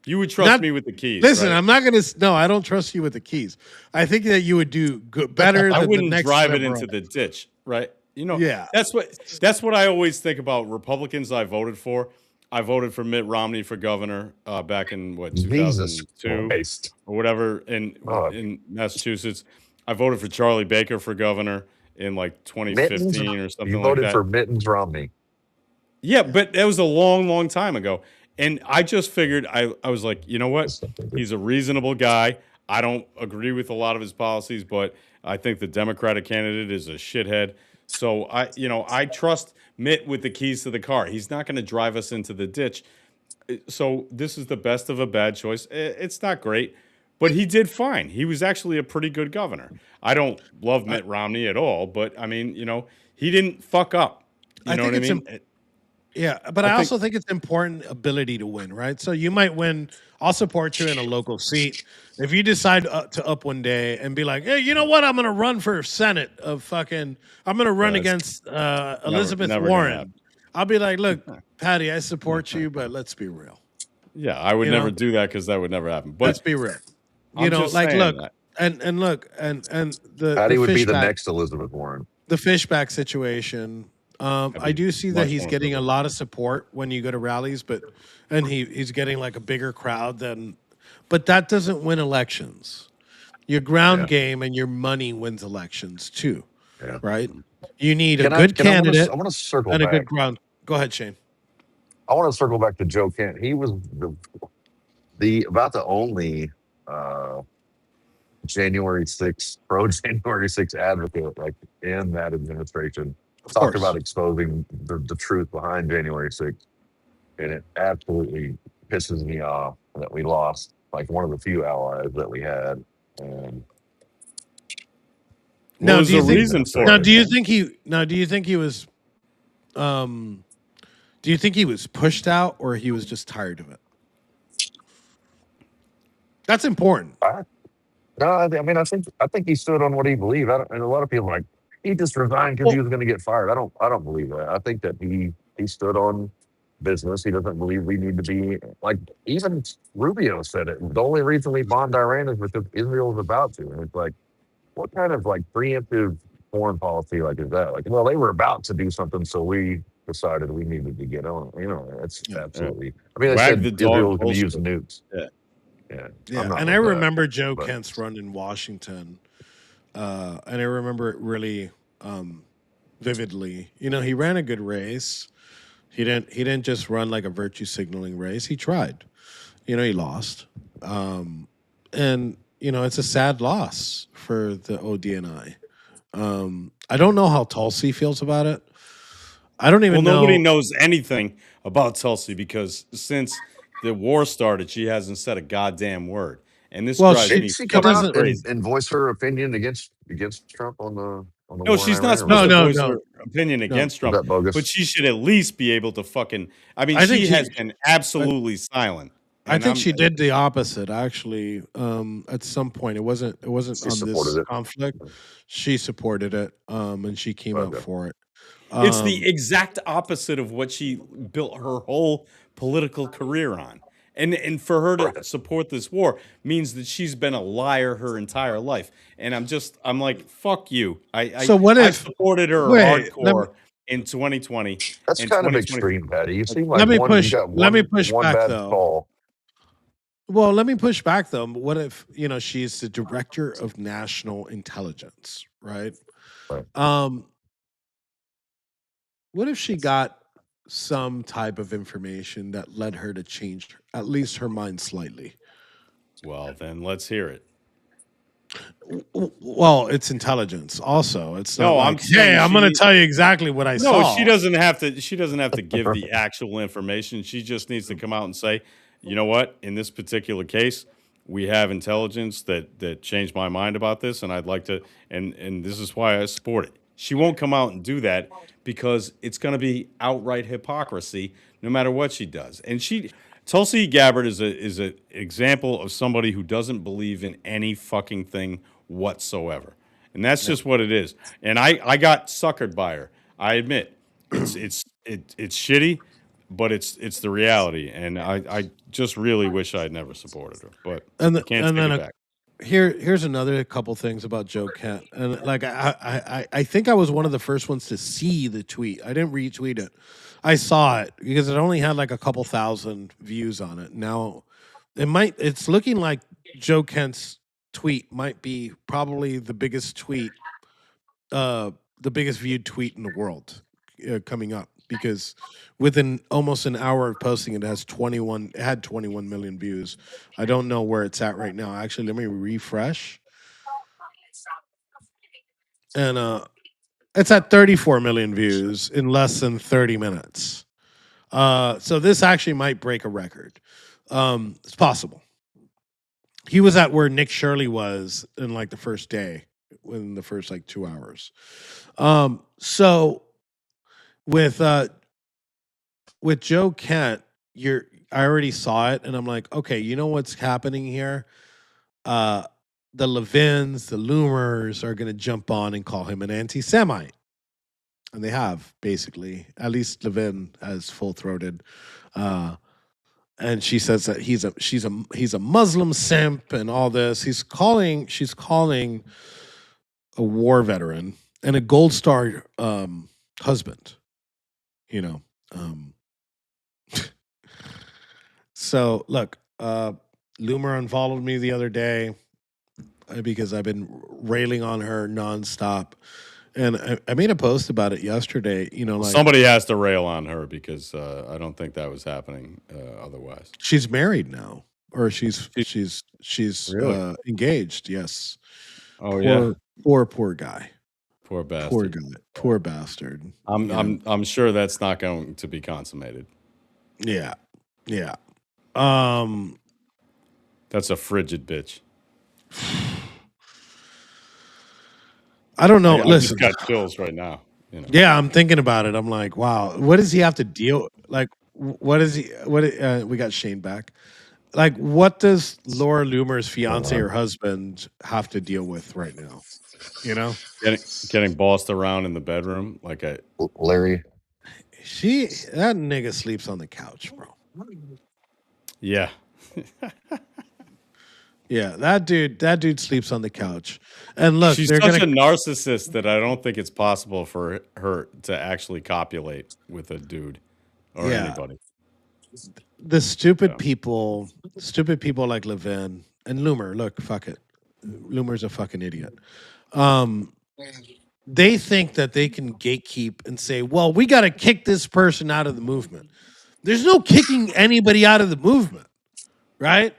You would trust Not- me with the keys. Listen, right? I'm not gonna. No, I don't trust you with the keys. I think that you would do better. I than wouldn't the next drive it liberal. into the ditch, right? You know, Yeah. that's what I always think about Republicans I voted for. I voted for Mitt Romney for governor back in Jesus 2002 Christ. or whatever God. in Massachusetts. I voted for Charlie Baker for governor in like 2015 Mittens? or something You like voted that. for Mittens Romney. Yeah, but that was a long, long time ago. And I just figured, I was like, you know what? He's a reasonable guy. I don't agree with a lot of his policies, but I think the Democratic candidate is a shithead. So I trust Mitt with the keys to the car. He's not going to drive us into the ditch. So this is the best of a bad choice. It's not great, but he did fine. He was actually a pretty good governor. I don't love Mitt Romney at all, but I mean, he didn't fuck up. You I know think what I it's mean? yeah, but I I think also think it's important ability to win, right? So you might win. I'll support you in a local seat. If you decide to up one day and be like, hey, you know what? I'm going to run for Senate of fucking, I'm going to run it's against never Elizabeth never gonna Warren. happen. I'll be like, look, Patty, I support you, but let's be real. Yeah, I would You never know, do that because that would never happen. let's But be real. You I'm know, just like, saying look, that. and look, and the Patty would be the fishback, next Elizabeth Warren. the fishback situation. I'd I be do see that much he's more getting a liberal. lot of support when you go to rallies, but and he's getting like a bigger crowd than, but that doesn't win elections. Your ground Yeah, game and your money wins elections too, yeah. right? You need a Can I? good Can I want to? candidate I want to circle and a good back. ground. Go ahead, Shane. I want to circle back to Joe Kent. He was the about the only uh, January 6th, pro January 6th advocate like in that administration. Of Talked course. about exposing the truth behind January 6th. And it absolutely pisses me off that we lost like one of the few allies that we had. And Well, Now, there's do you a think? reason say for Now, it, do you man. think he? Now, do you think he was? Um, do you think he was pushed out, or he was just tired of it? That's important. I, no, I mean, I think he stood on what he believed. And a lot of people are like he just resigned because he Well, was going to get fired. I don't believe that. I think that he stood on business. He doesn't believe we need to be like even Rubio said it. The only reason we bombed Iran is because Israel is about to. And it's like, what kind of like preemptive foreign policy like is that? Like, well, they were about to do something, so we decided we needed to get on. That's yeah, Yeah. absolutely. I mean, they Wag said the dog Israel was going to use bullshit. nukes. Yeah. Yeah, I'm yeah. not And I with that. remember Joe But Kent's run in Washington, and I remember it really vividly. You know, he ran a good race. He didn't just run like a virtue signaling race. He tried. You know, he lost. And you know, it's a sad loss for the ODNI. I don't know how Tulsi feels about it. I don't Well, even nobody know. knows anything about Tulsi because since the war started, she hasn't said a goddamn word, and this Well, drives didn't me she she come fucking out doesn't. and, crazy. and voice her opinion against Trump on the No, war in she's not Iran, or supposed was No, to that no, voice no, her opinion no. against Trump, but bogus? she should at least be able to fucking. I mean, I think she she. has been I, absolutely silent, I and think I'm she did the opposite. Actually, at some point, it wasn't. It wasn't She on supported this it. conflict. She supported it, and she came out Okay. for it. It's the Um, exact opposite of what she built her whole political career on. And for her to Right. support this war means that she's been a liar her entire life. And I'm like, fuck you. so what I if? supported her Wait, hardcore in 2020 That's and kind of 2020. extreme, Patty. You seem like let me one. You push. got Let me one push one back bad though. call. Well, let me push back though. What if she's the director of national intelligence, right? Right. Um, what if she got some type of information that led her to change at least her mind slightly? Well, then let's hear it. Well, it's intelligence. Also, it's not No, I'm like, hey, saying I'm she going to need, tell you exactly what I no, she saw. doesn't have to. She doesn't have to give the actual information. She just needs to come out and say, you know what? In this particular case, we have intelligence that changed my mind about this, and I'd like to, and this is why I support it. She won't come out and do that because it's going to be outright hypocrisy, no matter what she does. And Tulsi Gabbard is a example of somebody who doesn't believe in any fucking thing whatsoever. And that's just what it is. And I got suckered by her. I admit it's shitty, but it's the reality. And I just really wish I'd never supported her, but And I can't and take then it back. here's another couple things about Joe Kent. And like I think I was one of the first ones to see the tweet. I didn't retweet it. I saw it because it only had like a couple thousand views on it. Now it's looking like Joe Kent's tweet might be probably the biggest viewed tweet in the world coming up because within almost an hour of posting it had 21 million views. I don't know where it's at right now. Actually, let me refresh. And it's at 34 million views in less than 30 minutes. So this actually might break a record. It's possible. He was at where Nick Shirley was in like the first day, in the first like 2 hours. So with Joe Kent, I already saw it, and I'm like, okay, you know what's happening here? The Levins, the Loomers are going to jump on and call him an anti-Semite, and they have basically. At least Levin has full-throated, and she says that he's a Muslim simp and all this. She's calling a war veteran and a Gold Star husband. You know. So look, Loomer unfollowed me the other day because I've been railing on her nonstop, and I made a post about it yesterday. You know, like Somebody has to rail on her because I don't think that was happening otherwise. she's married now, or she's Really? engaged. Yes. Oh yeah, Poor guy. poor bastard. Poor guy. Poor bastard. You know? I'm sure that's not going to be consummated. Yeah. Yeah. That's a frigid bitch. I don't know. I Listen, just got chills right now. You know. yeah, I'm thinking about it. I'm like, wow, what does he have to deal? Like, what is he? What? We got Shane back. Like, what does Laura Loomer's fiance or husband have to deal with right now? You know, Getting bossed around in the bedroom like a Larry. that nigga sleeps on the couch, bro. yeah. Yeah, that dude sleeps on the couch. And look, She's they're such gonna. a narcissist that I don't think it's possible for her to actually copulate with a dude or Yeah. anybody. The stupid Yeah. people like Levin and Loomer. Look, fuck it. Loomer's a fucking idiot. They think that they can gatekeep and say, well, we got to kick this person out of the movement. There's no kicking anybody out of the movement, right?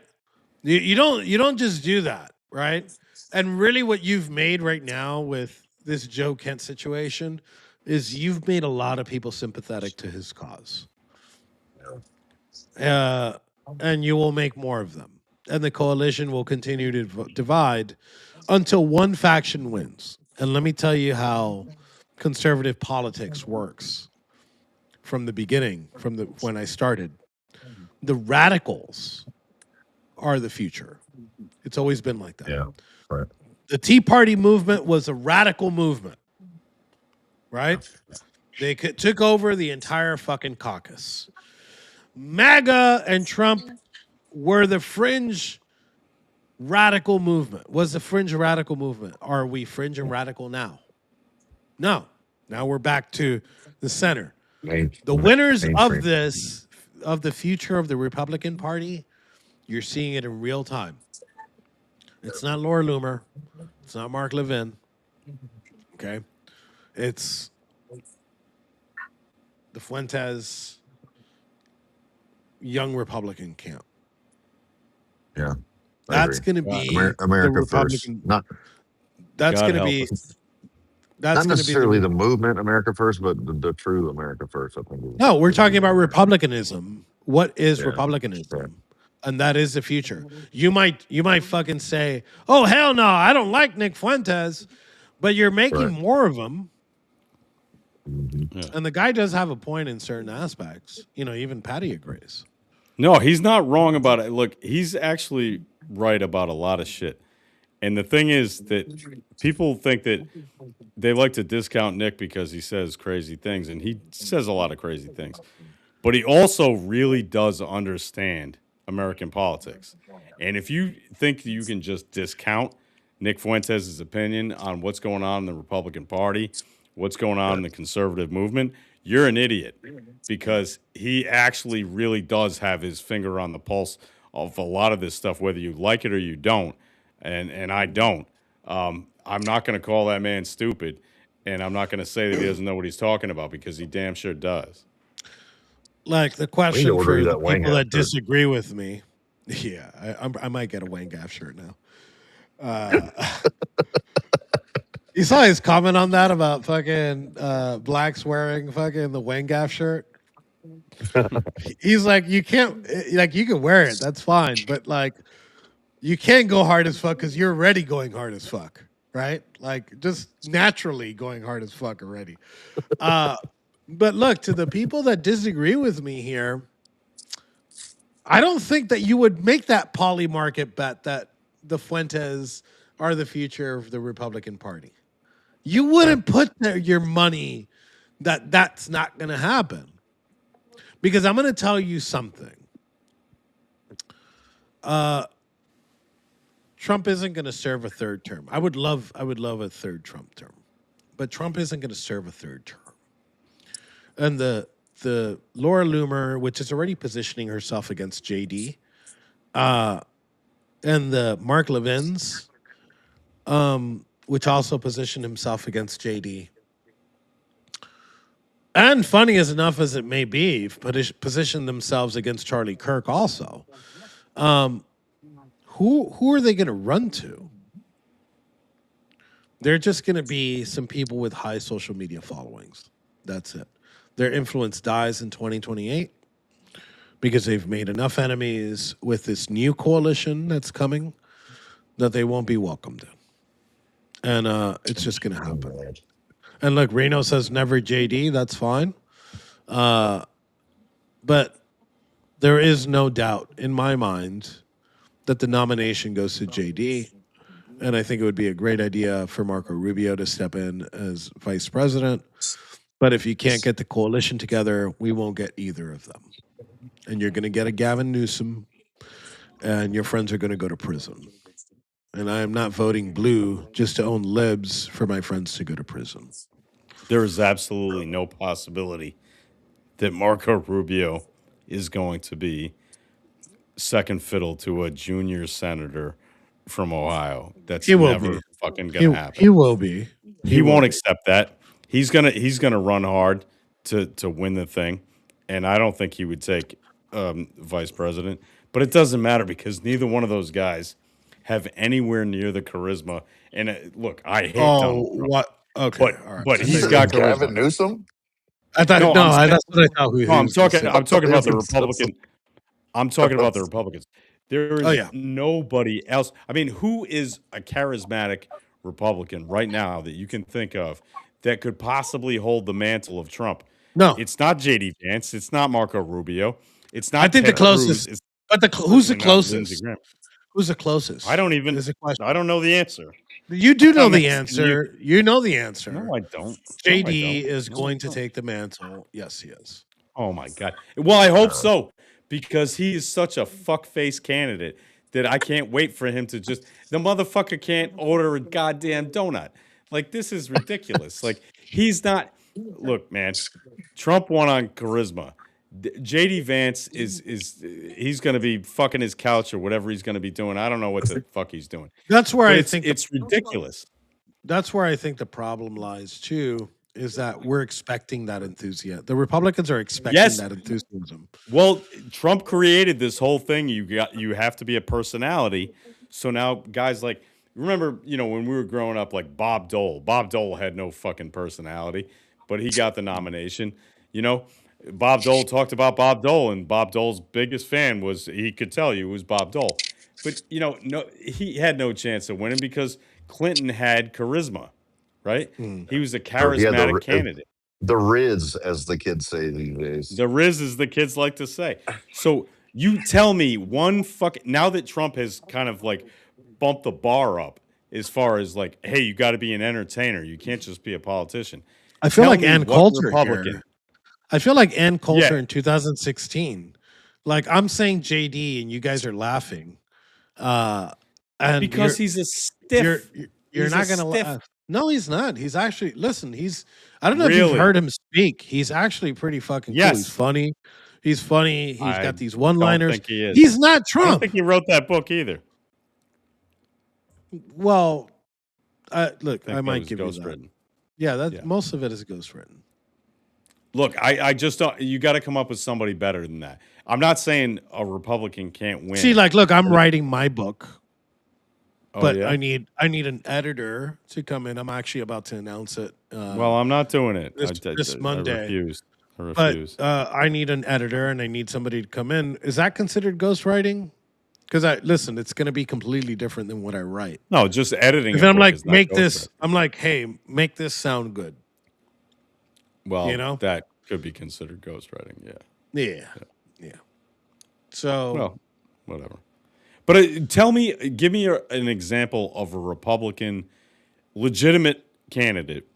You don't just do that, right? And really what you've made right now with this Joe Kent situation is you've made a lot of people sympathetic to his cause. And you will make more of them. And the coalition will continue to divide until one faction wins. And let me tell you how conservative politics works from the beginning, when I started. The radicals are the future. It's always been like that. Yeah. Right. The Tea Party movement was a radical movement, right? They took over the entire fucking caucus. MAGA and Trump were the fringe radical movement. Was the fringe radical movement? Are we fringe and radical now? No. Now we're back to the center. The winners of this, of the future of the Republican Party, you're seeing it in real time. It's not Laura Loomer. It's not Mark Levin. Okay. It's the Fuentes young Republican camp. Yeah. That's going to be America the Republican. first. Not That's God going to help be. us. That's not going to be necessarily the movement America first, but the true America first. I think. No, we're talking about republicanism. What is Yeah, republicanism? right. And that is the future. You might fucking say, "Oh hell no, I don't like Nick Fuentes," but you're making Right. more of them. Mhm. Yeah. And the guy does have a point in certain aspects. You know, even Patty agrees. No, he's not wrong about it. Look, he's actually right about a lot of shit. And the thing is that people think that they like to discount Nick because he says crazy things, and he says a lot of crazy things. But he also really does understand American politics. And if you think you can just discount Nick Fuentes' opinion on what's going on in the Republican Party, what's going on in the conservative movement, you're an idiot because he actually really does have his finger on the pulse of a lot of this stuff, whether you like it or you don't. And I don't. I'm not going to call that man stupid, and I'm not going to say that he doesn't know what he's talking about because he damn sure does. Like the We need to question order for you the that Wang people that shirt. disagree with me. Yeah, I might get a Wayne Gaff shirt now. You saw his comment on that about fucking blacks wearing fucking the Wayne Gaff shirt. He's like, you can't, like, you can wear it, that's fine, but like, you can't go hard as fuck because you're already going hard as fuck, right? Like, just naturally going hard as fuck already. But look, to the people that disagree with me here, I don't think that you would make that poly market bet that the Fuentes are the future of the Republican Party. You wouldn't put your money that that's not going to happen. Because I'm going to tell you something. Trump isn't going to serve a third term. I would love a third Trump term. But Trump isn't going to serve a third term. And the Laura Loomer, which is already positioning herself against JD, and the Mark Levins, which also positioned himself against JD. And funny as enough as it may be, positioned themselves against Charlie Kirk also. Who are they going to run to? They're just going to be some people with high social media followings. That's it. Their influence dies in 2028 because they've made enough enemies with this new coalition that's coming that they won't be welcomed in. And it's just going to happen. And look, Reno says never JD. That's fine. But there is no doubt in my mind that the nomination goes to JD. And I think it would be a great idea for Marco Rubio to step in as vice president. But if you can't get the coalition together, we won't get either of them. And you're going to get a Gavin Newsom, and your friends are going to go to prison. And I am not voting blue just to own libs for my friends to go to prison. There is absolutely no possibility that Marco Rubio is going to be second fiddle to a junior senator from Ohio. That's never fucking going to happen. He will be. He won't accept that. He's gonna run hard to win the thing, and I don't think he would take vice president. But it doesn't matter because neither one of those guys have anywhere near the charisma. And look, I hate Donald Trump. What? Okay, but he's got charisma. Gavin Newsom. I thought that's what I thought. I'm talking about the Republican. I'm talking about the Republicans. There is nobody else. I mean, who is a charismatic Republican right now that you can think of that could possibly hold the mantle of Trump? No, it's not JD Vance. It's not Marco Rubio. It's not. I think Ted the closest. Cruz. But who's the closest? Who's the closest? I don't even. I don't know the answer. You do know the answer. You know the answer. No, I don't. JD is going to take the mantle. Yes, he is. Oh my God. Well, I hope so, because he is such a fuckface candidate that I can't wait for him to just. The motherfucker can't order a goddamn donut. Like, this is ridiculous. Like, he's not. Look, man. Trump won on charisma. JD Vance is he's going to be fucking his couch or whatever he's going to be doing. I don't know what the fuck he's doing. That's where I think it's ridiculous. That's where I think the problem lies too. Is that we're expecting that enthusiasm. The Republicans are expecting that enthusiasm. Well, Trump created this whole thing. You have to be a personality. So now guys like, remember, when we were growing up, like Bob Dole. Bob Dole had no fucking personality, but he got the nomination. Bob Dole talked about Bob Dole, and Bob Dole's biggest fan he could tell you it was Bob Dole. But, no, he had no chance of winning because Clinton had charisma, right? He was a charismatic candidate. The Riz, as the kids say these days. The Riz, as the kids like to say. So you tell me now that Trump has kind of like bumped the bar up as far as like, hey, you got to be an entertainer. You can't just be a politician. I feel like Ann Coulter here. I feel like Ann Coulter in 2016. Like, I'm saying JD and you guys are laughing. And because he's a stiff. You're not going to laugh. No, he's not. He's actually, listen, I don't know if you've heard him speak. He's actually pretty fucking cool. He's funny. He's got these one-liners. Think he is. He's not Trump. I don't think he wrote that book either. Well, look, I might give you that. Written. Yeah, most of it is ghostwritten. Look, I just don't. You got to come up with somebody better than that. I'm not saying a Republican can't win. See, look, I'm writing my book, but I need an editor to come in. I'm actually about to announce it. Well, I'm not doing it this Monday. I refuse. But I need an editor, and I need somebody to come in. Is that considered ghostwriting? Because listen, it's going to be completely different than what I write. No, just editing. If I'm like, hey, make this sound good. Well, could be considered ghostwriting. Yeah. Yeah. So Well, whatever. But give me an example of a Republican legitimate candidate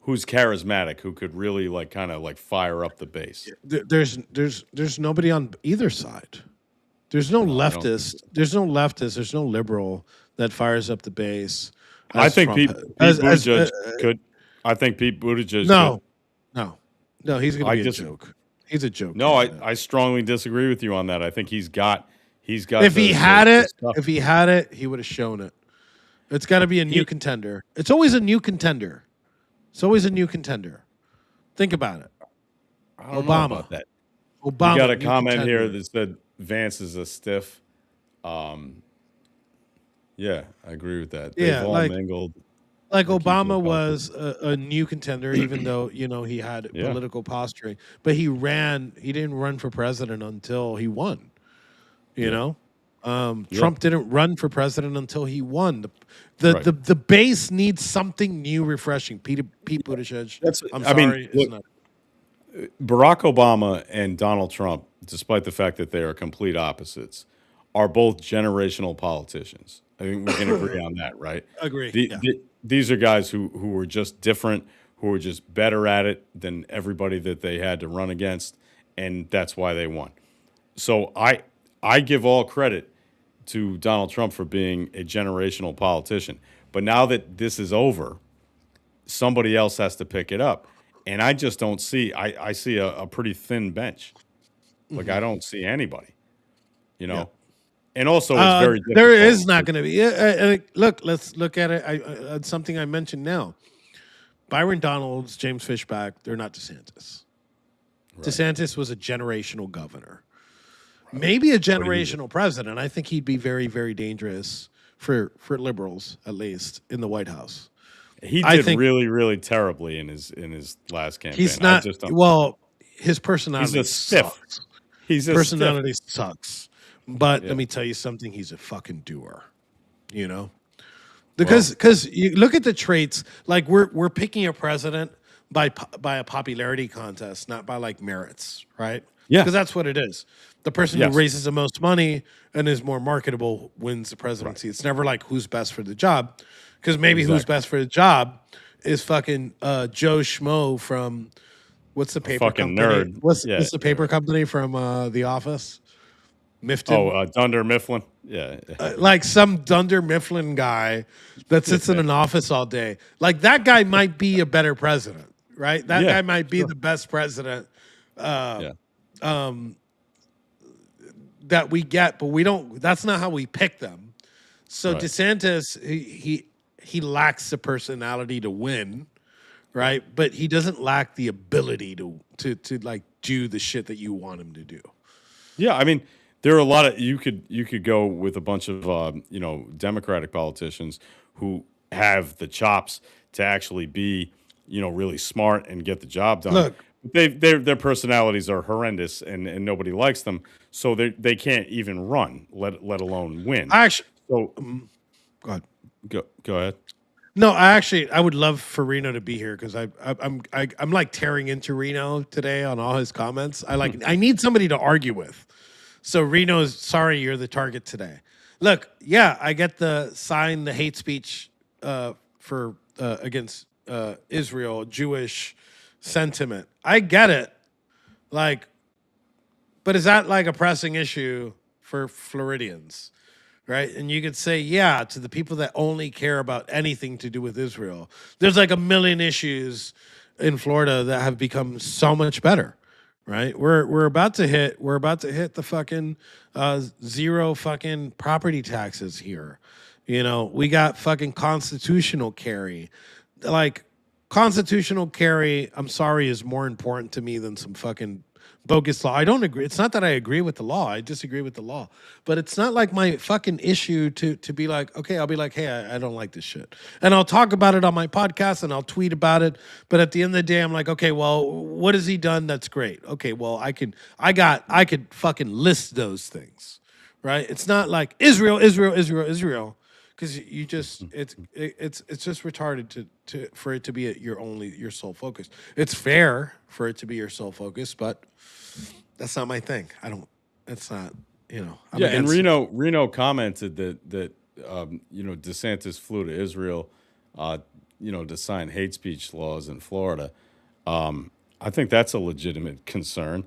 who's charismatic, who could really kind of fire up the base. there's nobody on either side. There's no I don't. leftist. There's no leftist. There's no liberal that fires up the base. I As think Trump Pete, has. Pete Buttigieg could. I think Pete Buttigieg No, no. He's going I to be a just joke. He's a joke. No, candidate. I strongly disagree with you on that. I think he's got If he the had the it, stuff. if he had it, he would have shown it. It's got to be a new He- contender. It's always a new contender. It's always a new contender. Think about it. I don't know Obama. about that. Obama. We got a new comment here contender. that said Vance is a stiff. Yeah, I agree with that. They've Yeah, all like- mingled. Like They keep Obama it was a new contender, even though he had Yeah. political posturing. But he ran. He didn't run for president until he won. You know, Trump didn't run for president until he won. Right. The base needs something new, refreshing. Pete Buttigieg. I'm sorry. It's look, not. Barack Obama and Donald Trump, despite the fact that they are complete opposites, are both generational politicians. I think we can agree on that, right? Agree. Yeah. These are guys who were just different, who were just better at it than everybody that they had to run against, and that's why they won. So I give all credit to Donald Trump for being a generational politician. But now that this is over, somebody else has to pick it up. And I just don't see I see a pretty thin bench. Like I don't see anybody. Yeah. And also it's very difficult. There is not going to be. Look, let's look at it. Something I mentioned now. Byron Donalds, James Fishback, they're not DeSantis. Right. DeSantis was a generational governor. Maybe a generational president. I think he'd be very, very dangerous for liberals, at least, in the White House. He I did think- really, really terribly in his last campaign. He's I not. just don't- Well, his personality He's a stiff. sucks. He's a Personality sucks. But Yeah. let me tell you something. He's a fucking doer. Because you look at the traits. Like we're picking a president by a popularity contest, not by merits, right? Yeah. Because that's what it is. The person Yes. who raises the most money and is more marketable wins the presidency. It's never like who's best for the job. Because maybe who's Exactly. best for the job is fucking Joe Schmo from what's the paper fucking company? nerd. What's Yeah. the paper company from The Office? Mifton. Dunder Mifflin. Yeah. Like some Dunder Mifflin guy that sits in an office all day. Like that guy might be a better president, right? That Yeah, guy might be the best president Yeah. that we get, but we don't. That's not how we pick them. So Right. DeSantis, he lacks the personality to win, right? But he doesn't lack the ability to do the shit that you want him to do. Yeah, I mean, there are a lot of you could go with a bunch of Democratic politicians who have the chops to actually be really smart and get the job done. Look. Their personalities are horrendous and nobody likes them, so they can't even run, let alone win. I actually, So go ahead. go ahead. No, I would love for Reno to be here because I'm like tearing into Reno today on all his comments. I need somebody to argue with. So Reno's sorry you're the target today. Look, yeah, I get the hate speech for against Israel, Jewish sentiment. I get it. But is that like a pressing issue for Floridians? Right? And you could say, yeah, to the people that only care about anything to do with Israel. There's like a million issues in Florida that have become so much better. Right? We're about to hit the fucking zero fucking property taxes here. We got fucking constitutional carry. Like constitutional carry, I'm sorry, is more important to me than some fucking bogus law. I don't agree. It's not that I agree with the law. I disagree with the law. But it's not like my fucking issue to be like, okay, I'll be like, hey, I don't like this shit. And I'll talk about it on my podcast and I'll tweet about it. But at the end of the day, I'm like, okay, well, what has he done that's great? Okay, well, I could fucking list those things. Right? It's not like Israel. because you just it's just retarded to for it to be your sole focus. It's fair for it to be your sole focus, but that's not my thing. I don't. It's not. I'm Yeah, and against it. Reno commented that DeSantis flew to Israel, to sign hate speech laws in Florida. I think that's a legitimate concern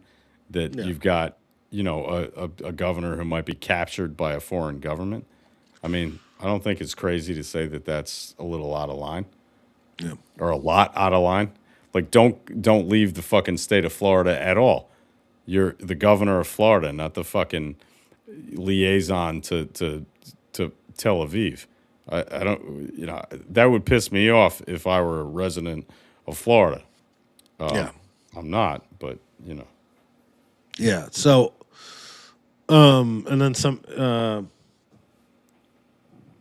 that you've got a governor who might be captured by a foreign government. I mean, I don't think it's crazy to say that that's a little out of line. Yeah. Or a lot out of line. Like, don't leave the fucking state of Florida at all. You're the governor of Florida, not the fucking liaison to Tel Aviv. I don't, that would piss me off if I were a resident of Florida. Yeah. I'm not, but Yeah. So, and then some.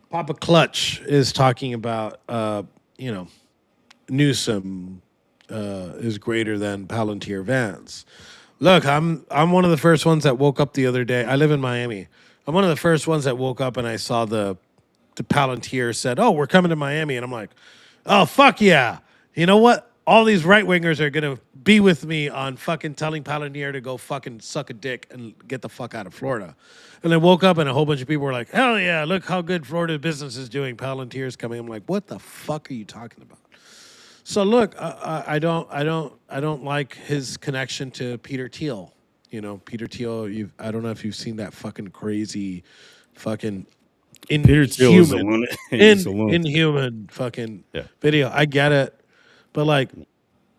Papa Clutch is talking about, Newsom is greater than Palantir Vance. Look, I'm one of the first ones that woke up the other day. I live in Miami. I'm one of the first ones that woke up and I saw the Palantir said, "Oh, we're coming to Miami," and I'm like, "Oh, fuck yeah!" You know what? All these right wingers are gonna be with me on fucking telling Palantir to go fucking suck a dick and get the fuck out of Florida. And I woke up and a whole bunch of people were like, "Hell yeah! Look how good Florida business is doing. Palantir's coming." I'm like, "What the fuck are you talking about?" So look, I don't like his connection to Peter Thiel. Peter Thiel. I don't know if you've seen that fucking crazy, fucking Peter Thiel is a lunatic. He's a lunatic. Inhuman fucking Yeah. video. I get it, but like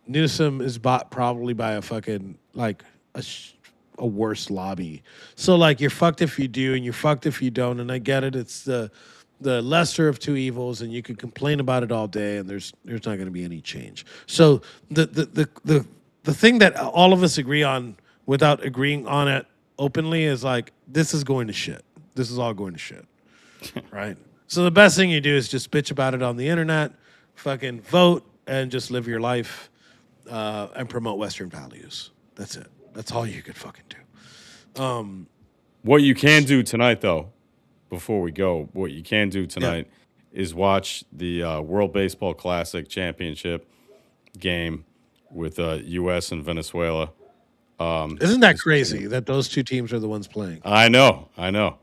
Newsom is bought probably by a fucking like a worse lobby. So like you're fucked if you do and you're fucked if you don't. And I get it. It's the lesser of two evils, and you can complain about it all day, and there's not going to be any change. So the thing that all of us agree on without agreeing on it openly is like this is going to shit. This is all going to shit, right? So the best thing you do is just bitch about it on the internet, fucking vote, and just live your life and promote Western values. That's it. That's all you could fucking do. What you can do tonight, though, before we go, what you can do tonight is watch the World Baseball Classic Championship game with U.S. and Venezuela. Isn't that crazy that those two teams are the ones playing? I know. Right?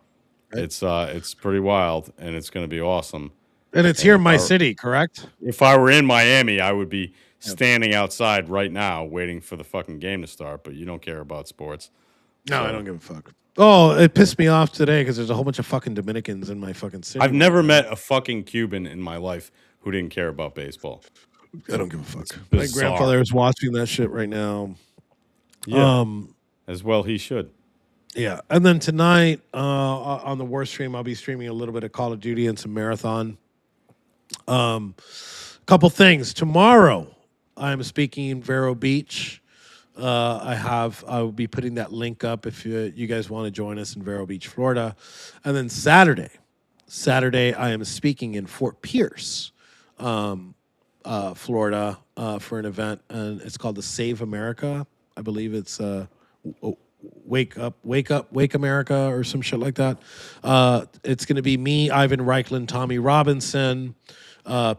It's pretty wild, and it's going to be awesome. And it's here in my city, correct? If I were in Miami, I would be standing outside right now waiting for the fucking game to start, but you don't care about sports. No, I don't give a fuck. Oh, it pissed me off today because there's a whole bunch of fucking Dominicans in my fucking city. I've never met a fucking Cuban in my life who didn't care about baseball. I don't give a fuck. My grandfather is watching that shit right now. Yeah, as well he should. Yeah, and then tonight on the War stream, I'll be streaming a little bit of Call of Duty and some Marathon. Couple things. Tomorrow, I'm speaking in Vero Beach. I will be putting that link up if you guys want to join us in Vero Beach, Florida. And then Saturday, I am speaking in Fort Pierce, Florida, for an event, and it's called the Save America. I believe it's Wake America or some shit like that. It's going to be me, Ivan Reichland, Tommy Robinson,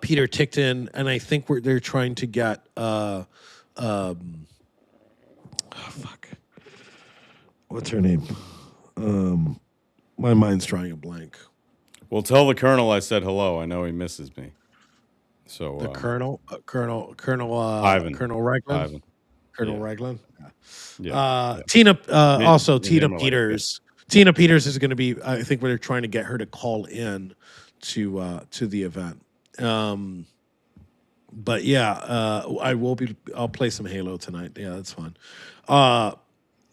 Peter Tickton, and I think they're trying to get what's her name? My mind's drawing a blank. Well, tell the Colonel I said hello. I know he misses me. So The Colonel Ivan. Colonel Reichland. Ivan. Colonel Yeah. Reichland. Yeah. Tina, also Mid- Tina Midnight. Peters. Tina Peters is going to be. I think they're trying to get her to call in to the event. But yeah, I will be. I'll play some Halo tonight. Yeah, that's fun.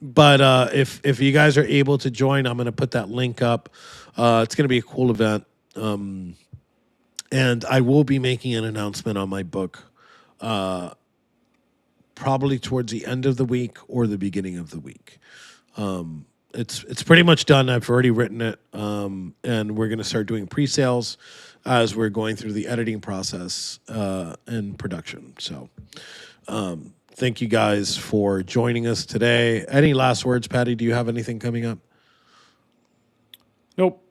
But if you guys are able to join, I'm going to put that link up. It's going to be a cool event. And I will be making an announcement on my book, probably towards the end of the week or the beginning of the week. It's pretty much done. I've already written it, and we're going to start doing pre-sales as we're going through the editing process and production. So thank you guys for joining us today. Any last words, Patty? Do you have anything coming up? Nope.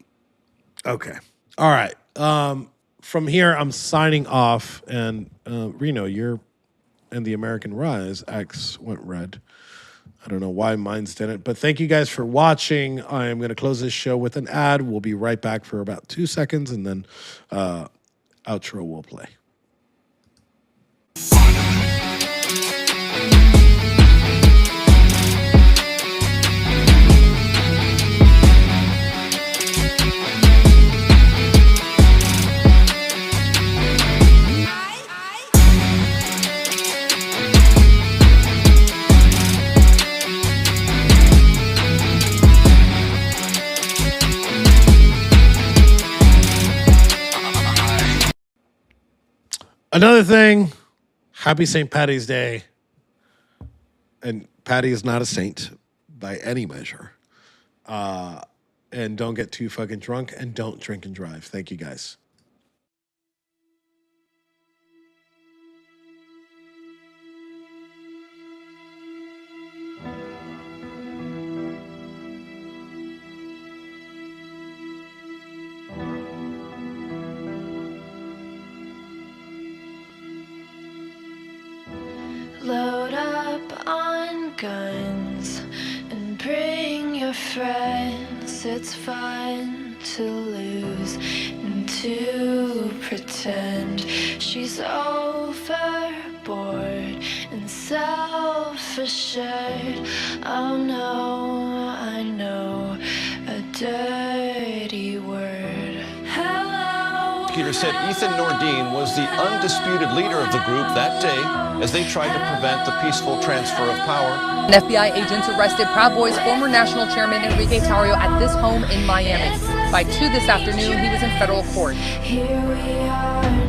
Okay. All right. From here, I'm signing off. And Reno, you're and the American Rise X went red. I don't know why mine's didn't, but thank you guys for watching. I am going to close this show with an ad. We'll be right back for about 2 seconds, and then outro will play. Another thing, happy St. Patty's Day. And Patty is not a saint by any measure. And don't get too fucking drunk and don't drink and drive. Thank you guys. Load up on guns and bring your friends. It's fun to lose and to pretend she's overboard and self-assured. Oh no, I know a dirty word. Hello. Peter said Ethan Nordine was the undisputed leader of the group that day as they tried to prevent the peaceful transfer of power. An FBI agents arrested Proud Boys former national chairman Enrique Tarrio at this home in Miami. By 2 this afternoon, he was in federal court. Here we are.